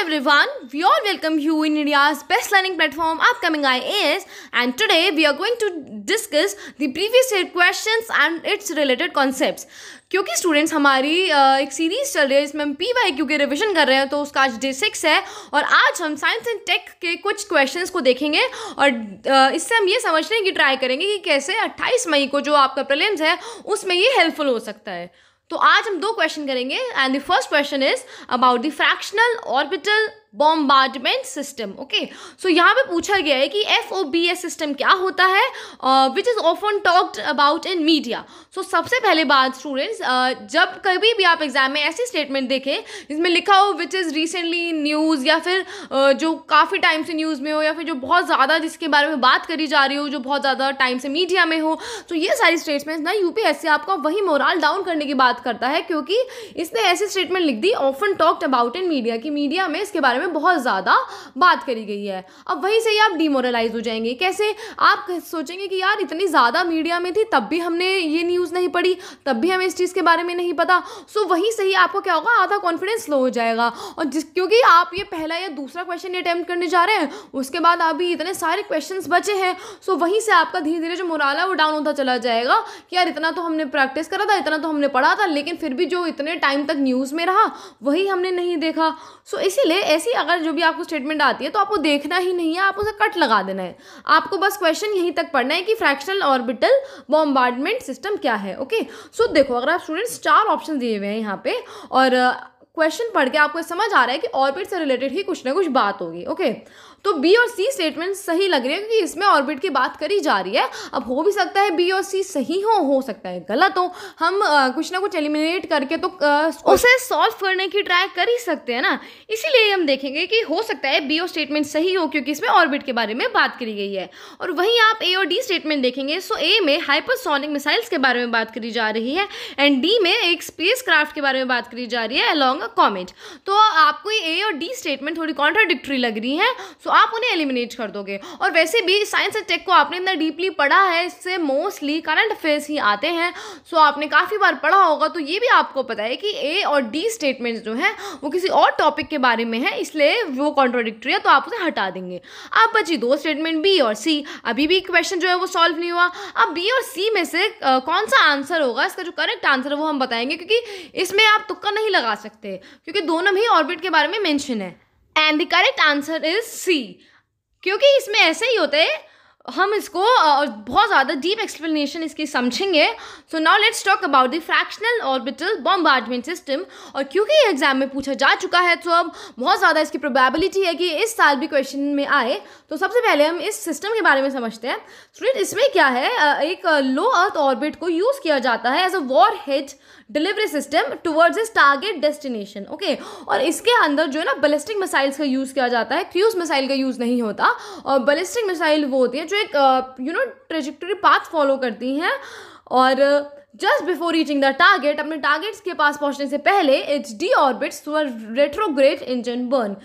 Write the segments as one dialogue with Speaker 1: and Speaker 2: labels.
Speaker 1: everyone, we all welcome you in India's best learning platform, Upcoming IAS, and today we are going to discuss the previous year questions and its related concepts. क्योंकि students हमारी एक series चल रही है इसमें हम PYQ के revision कर रहे हैं, तो उसका आज डे 6 है और आज हम साइंस एंड टेक के कुछ क्वेश्चंस को देखेंगे और इससे हम ये समझने की ट्राई करेंगे कि कैसे 28 मई को जो आपका प्रीलिम्स है उसमें ये हेल्पफुल हो सकता है. तो आज हम दो क्वेश्चन करेंगे and the first question is about the fractional orbital bombardment system. Okay, so यहाँ पे पूछा गया है कि FOBS सिस्टम क्या होता है which is often talked about in media. So सबसे पहले बात स्टूडेंट्स, जब कभी भी आप एग्जाम में ऐसी स्टेटमेंट देखें जिसमें लिखा हो विच इज़ रिसेंटली न्यूज़ या फिर जो काफ़ी टाइम से न्यूज़ में हो या फिर जो बहुत ज़्यादा जिसके बारे में बात करी जा रही हो जो बहुत ज़्यादा टाइम से मीडिया में हो, तो ये सारी स्टेटमेंट्स ना UPSC आपका वही मोरल डाउन करने की बात करता है क्योंकि इसने ऐसी स्टेटमेंट लिख दी often talked about in media कि मीडिया में इसके बारे में बहुत ज़्यादा बात करी गई है. अब वहीं से ही आप डिमोरलाइज हो जाएंगे. कैसे? आप सोचेंगे कि यार इतनी ज़्यादा मीडिया में थी तब भी हमने ये न्यूज़ नहीं पढ़ी, तब भी हमें इस चीज़ के बारे में नहीं पता. सो वहीं से ही आपको क्या होगा, आधा कॉन्फिडेंस लो हो जाएगा. और क्योंकि आप ये पहला या दूसरा क्वेश्चन ये अटेम्प्ट करने जा रहे हैं, उसके बाद अभी इतने सारे क्वेश्चंस बचे हैं. सो वहीं से आपका धीरे धीरे जो मोरल है वो डाउन होता चला जाएगा कि यार इतना तो हमने प्रैक्टिस करा था, इतना तो हमने पढ़ा था, लेकिन फिर भी जो इतने टाइम तक न्यूज़ में रहा वही हमने नहीं देखा. सो इसीलिए ऐसी अगर जो भी आपको स्टेटमेंट आती है तो आपको देखना ही नहीं है, आप उसे कट लगा देना है. आपको बस क्वेश्चन यहीं तक पढ़ना है कि फ्रैक्शनल ऑर्बिटल बॉम्बार्डमेंट सिस्टम क्या है. ओके, सो देखो अगर आप स्टूडेंट्स 4 ऑप्शन दिए हुए हैं यहाँ पे और क्वेश्चन पढ़ के आपको समझ आ रहा है कि ऑर्बिट से रिलेटेड ही कुछ ना कुछ बात होगी. ओके, तो B और C स्टेटमेंट सही लग रही है क्योंकि इसमें ऑर्बिट की बात करी जा रही है. अब हो भी सकता है B और C सही हो सकता है गलत हो. हम कुछ ना कुछ एलिमिनेट करके तो उसे सॉल्व करने की ट्राई कर ही सकते हैं ना. इसीलिए हम देखेंगे कि हो सकता है B और स्टेटमेंट सही हो क्योंकि इसमें ऑर्बिट के बारे में बात करी गई है. और वहीं आप A और D स्टेटमेंट देखेंगे. सो A में हाइपरसोनिक मिसाइल्स के बारे में बात करी जा रही है एंड D में एक स्पेस क्राफ्ट के बारे में बात करी जा रही है अलॉन्ग अ कॉमेट. तो आपको A और D स्टेटमेंट थोड़ी कॉन्ट्राडिक्टरी लग रही है, सो आप उन्हें एलिमिनेट कर दोगे. और वैसे भी साइंस एंड टेक को आपने इतना डीपली पढ़ा है, इससे मोस्टली करंट अफेयर्स ही आते हैं. सो आपने काफ़ी बार पढ़ा होगा, तो ये भी आपको पता है कि A और D स्टेटमेंट्स जो हैं वो किसी और टॉपिक के बारे में है, इसलिए वो कॉन्ट्राडिक्टरी है, तो आप उसे हटा देंगे. अब बची 2 स्टेटमेंट B और C. अभी भी क्वेश्चन जो है वो सॉल्व नहीं हुआ. अब B और C में से कौन सा आंसर होगा, इसका जो करेक्ट आंसर है वो हम बताएंगे क्योंकि इसमें आप तुक्का नहीं लगा सकते क्योंकि दोनों ही ऑर्बिट के बारे में मेंशन है. And the correct answer is C क्योंकि इसमें ऐसे ही होता है. हम इसको बहुत ज़्यादा डीप एक्सप्लेनेशन इसकी समझेंगे. So now let's talk about the fractional orbital bombardment system. और क्योंकि ये एग्जाम में पूछा जा चुका है तो अब बहुत ज़्यादा इसकी प्रोबेबिलिटी है कि इस साल भी क्वेश्चन में आए. तो सबसे पहले हम इस सिस्टम के बारे में समझते हैं. स्टूडेंट, इसमें क्या है, एक लो अर्थ ऑर्बिट को यूज़ किया जाता है as a warhead delivery system towards इस टारगेट डेस्टिनेशन. ओके, और इसके अंदर जो है ना बैलिस्टिक मिसाइल्स का यूज़ किया जाता है, क्रूज मिसाइल का यूज़ नहीं होता. और बैलिस्टिक मिसाइल वो होती है जो एक ट्रेजेक्टरी पाथ फॉलो करती हैं और just before reaching the target, अपने टारगेट्स के पास पहुंचने से पहले it's deorbits to a retrograde engine burn.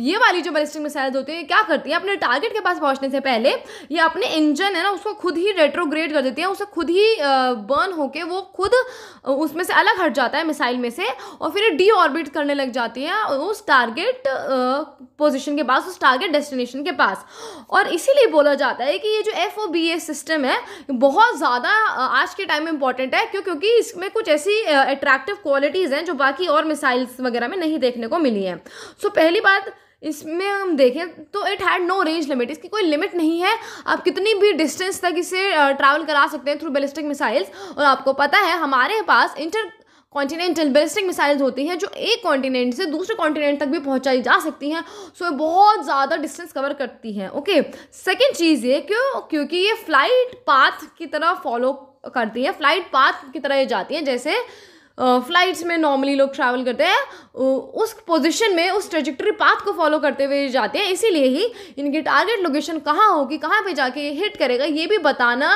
Speaker 1: ये वाली जो बैलिस्टिक मिसाइल्स होती हैं क्या करती हैं, अपने टारगेट के पास पहुंचने से पहले ये अपने इंजन है ना उसको खुद ही रेट्रोग्रेड कर देती हैं, उसे खुद ही बर्न होके वो खुद उसमें से अलग हट जाता है मिसाइल में से और फिर डी ऑर्बिट करने लग जाती हैं उस टारगेट पोजिशन के पास, उस टारगेट डेस्टिनेशन के पास. और इसीलिए बोला जाता है कि ये जो FOBS सिस्टम है बहुत ज़्यादा आज के टाइम में इंपॉर्टेंट है. क्योंकि इसमें कुछ ऐसी अट्रैक्टिव क्वालिटीज़ हैं जो बाकी और मिसाइल्स वगैरह में नहीं देखने को मिली हैं. सो पहली बात इसमें हम देखें तो it had no range limit. इसकी कोई लिमिट नहीं है, आप कितनी भी डिस्टेंस तक इसे ट्रैवल करा सकते हैं थ्रू बैलिस्टिक मिसाइल्स. और आपको पता है हमारे पास इंटर कॉन्टिनेंटल बैलिस्टिक मिसाइल्स होती हैं जो एक कॉन्टिनेंट से दूसरे कॉन्टिनेंट तक भी पहुंचाई जा सकती हैं. सो ये बहुत ज़्यादा डिस्टेंस कवर करती हैं. ओके, सेकेंड चीज़ ये क्योंकि ये फ्लाइट पाथ की तरह फॉलो करती हैं, फ्लाइट पाथ की तरह ये जाती हैं जैसे फ्लाइट्स में नॉर्मली लोग ट्रैवल करते हैं, उस पोजीशन में उस ट्रेजेक्टरी पाथ को फॉलो करते हुए जाते हैं. इसीलिए ही इनकी टारगेट लोकेशन कहाँ होगी, कहाँ पे जाके हिट करेगा, ये भी बताना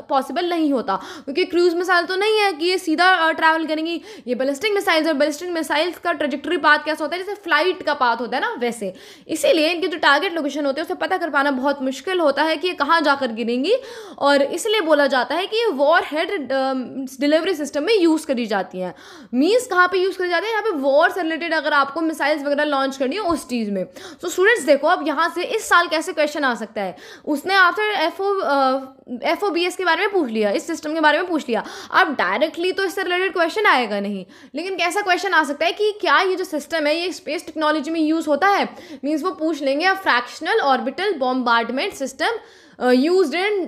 Speaker 1: पॉसिबल नहीं होता क्योंकि क्रूज मिसाइल तो नहीं है कि ये सीधा ट्रैवल करेंगी. ये बैलिस्टिक मिसाइल्स और बैलिस्टिक मिसाइल्स का ट्रेजेक्टरी पाथ कैसा होता है, जैसे फ्लाइट का पाथ होता है ना वैसे. इसीलिए इनकी जो टारगेट लोकेशन होती है उसे पता कर पाना बहुत मुश्किल होता है कि ये कहाँ जाकर गिरेंगी. और इसलिए बोला जाता है कि ये वॉर हेड डिलीवरी सिस्टम में यूज़ करी जाती जाती हैं। मीन्स कहाँ पे यूज़ करी जाती है, यहाँ पे वॉर से रिलेटेड अगर आपको मिसाइल्स वगैरह लॉन्च करनी है उस चीज़ में। तो स्टूडेंट्स देखो अब यहाँ से इस साल कैसे क्वेश्चन आ सकता है। उसने आपसे FOBS के बारे में पूछ लिया, इस सिस्टम के बारे में पूछ लिया। अब डायरेक्टली तो इससे रिलेटेड क्वेश्चन आएगा नहीं, लेकिन कैसा क्वेश्चन आ सकता है कि क्या ये जो सिस्टम है ये स्पेस टेक्नोलॉजी में यूज़ होता है। मीन्स वो पूछ लेंगे a fractional orbital bombardment system used in,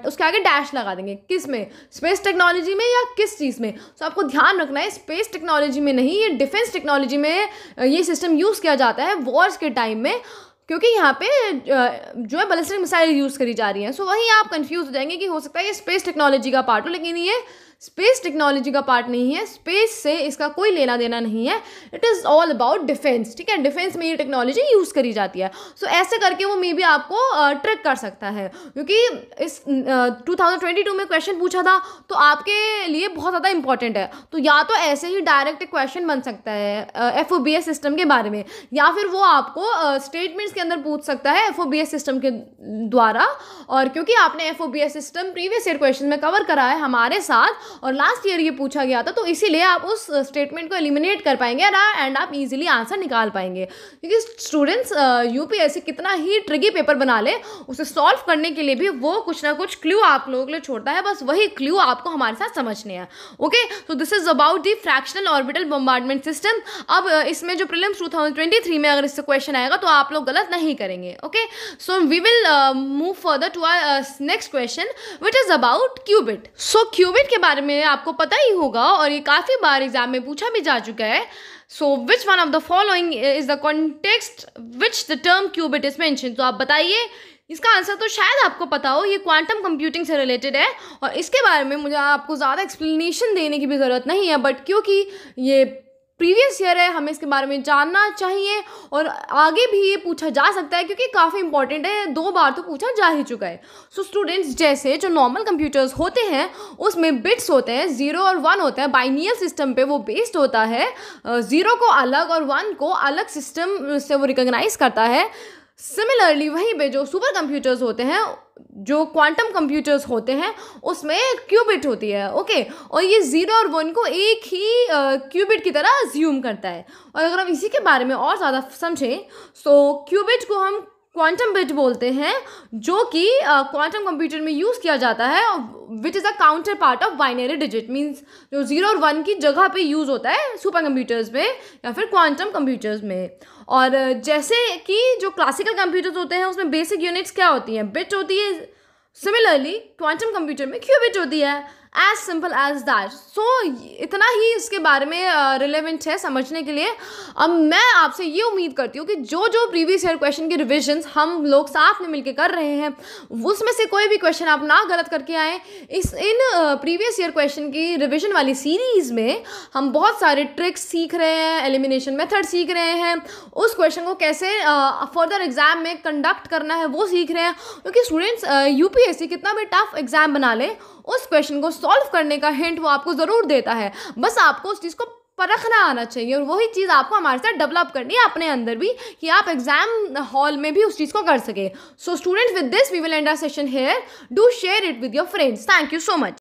Speaker 1: उसके आगे डैश लगा देंगे, किस में, स्पेस टेक्नोलॉजी में या किस चीज़ में। तो आपको ध्यान रखना है स्पेस टेक्नोलॉजी में नहीं, ये डिफेंस टेक्नोलॉजी में ये सिस्टम यूज़ किया जाता है वॉर्स के टाइम में, क्योंकि यहाँ पे जो है बैलिस्टिक मिसाइल यूज़ करी जा रही हैं। सो वहीं आप कंफ्यूज हो जाएंगे कि हो सकता है ये स्पेस टेक्नोलॉजी का पार्ट हो, लेकिन ये स्पेस टेक्नोलॉजी का पार्ट नहीं है, स्पेस से इसका कोई लेना देना नहीं है। It is all about defence, ठीक है, डिफेंस में ये टेक्नोलॉजी यूज़ करी जाती है। सो ऐसे करके वो मे बी आपको ट्रिक कर सकता है, क्योंकि इस 2022 में क्वेश्चन पूछा था तो आपके लिए बहुत ज़्यादा इंपॉर्टेंट है। तो या तो ऐसे ही डायरेक्ट क्वेश्चन बन सकता है FOBS सिस्टम के बारे में, या फिर वो आपको स्टेटमेंट्स के अंदर पूछ सकता है FOBS सिस्टम के द्वारा। और क्योंकि आपने FOBS system previous year question में कवर करा है हमारे साथ और लास्ट ईयर ये पूछा गया था, तो इसीलिए आप उस स्टेटमेंट को एलिमिनेट कर पाएंगे एंड आप इजीली आंसर निकाल पाएंगे। क्योंकि स्टूडेंट्स UPSC कितना ही ट्रिकी पेपर बना ले, उसे सॉल्व करने के लिए भी वो कुछ ना कुछ क्लू आप लोगों के लिए छोड़ता है, बस वही क्लू आपको हमारे साथ समझने हैं। ओके, तो this is about the fractional orbital bombardment system. अब इसमें जो प्रीलिम्स 2023 में अगर इससे क्वेश्चन आएगा तो आप लोग गलत नहीं करेंगे। Okay, so we will move further to our next question which is about qubit. So qubit के बारे में आपको पता ही होगा और ये काफ़ी बार एग्जाम में पूछा भी जा चुका है। So which one of the following is the context which the term qubit is mention. तो आप बताइए, इसका आंसर तो शायद आपको पता हो, ये क्वांटम कंप्यूटिंग से रिलेटेड है और इसके बारे में मुझे आपको ज़्यादा एक्सप्लेनेशन देने की भी ज़रूरत नहीं है, बट क्योंकि ये प्रीवियस ईयर है हमें इसके बारे में जानना चाहिए और आगे भी ये पूछा जा सकता है क्योंकि काफ़ी इंपॉर्टेंट है, 2 बार तो पूछा जा ही चुका है। सो स्टूडेंट्स, जैसे जो नॉर्मल कंप्यूटर्स होते हैं उसमें बिट्स होते हैं, 0 और 1 होते हैं, बाइनियल सिस्टम पे वो बेस्ड होता है। 0 को अलग और 1 को अलग सिस्टम से वो रिकॉग्नाइज करता है। सिमिलरली वहीं पे जो सुपर कंप्यूटर्स होते हैं, जो क्वांटम कंप्यूटर्स होते हैं, उसमें क्यूबिट होती है। ओके, और ये 0 और 1 को एक ही क्यूबिट की तरह अज्यूम करता है। और अगर हम इसी के बारे में और ज़्यादा समझें तो क्यूबिट को हम क्वांटम बिट बोलते हैं, जो कि क्वांटम कंप्यूटर में यूज़ किया जाता है, which is a counter part of binary digit. Means जो 0 और 1 की जगह पे यूज़ होता है सुपर कंप्यूटर्स में या फिर क्वांटम कंप्यूटर्स में। और जैसे कि जो क्लासिकल कंप्यूटर्स होते हैं उसमें बेसिक यूनिट्स क्या होती हैं, बिट होती है। सिमिलरली क्वांटम कंप्यूटर में क्यूबिट होती है, एज सिंपल एज दैट। सो इतना ही इसके बारे में रिलेवेंट है समझने के लिए। अब मैं आपसे ये उम्मीद करती हूँ कि जो जो प्रीवियस ईयर क्वेश्चन के रिविजन्स हम लोग साथ में मिलकर कर रहे हैं उसमें से कोई भी क्वेश्चन आप ना गलत करके आएँ। इन प्रीवियस ईयर क्वेश्चन की रिविजन वाली सीरीज़ में हम बहुत सारे ट्रिक्स सीख रहे हैं, एलिमिनेशन मेथड सीख रहे हैं, उस क्वेश्चन को कैसे फर्दर एग्जाम में कंडक्ट करना है वो सीख रहे हैं। क्योंकि स्टूडेंट्स UPSC कितना भी टफ एग्जाम बना ले, उस क्वेश्चन को सॉल्व करने का हिंट वो आपको ज़रूर देता है, बस आपको उस चीज़ को परखना आना चाहिए और वही चीज़ आपको हमारे साथ डेवलप करनी है अपने अंदर भी, कि आप एग्जाम हॉल में भी उस चीज़ को कर सके। So students, with this we will end our session here. Do share it with your friends. Thank you so much.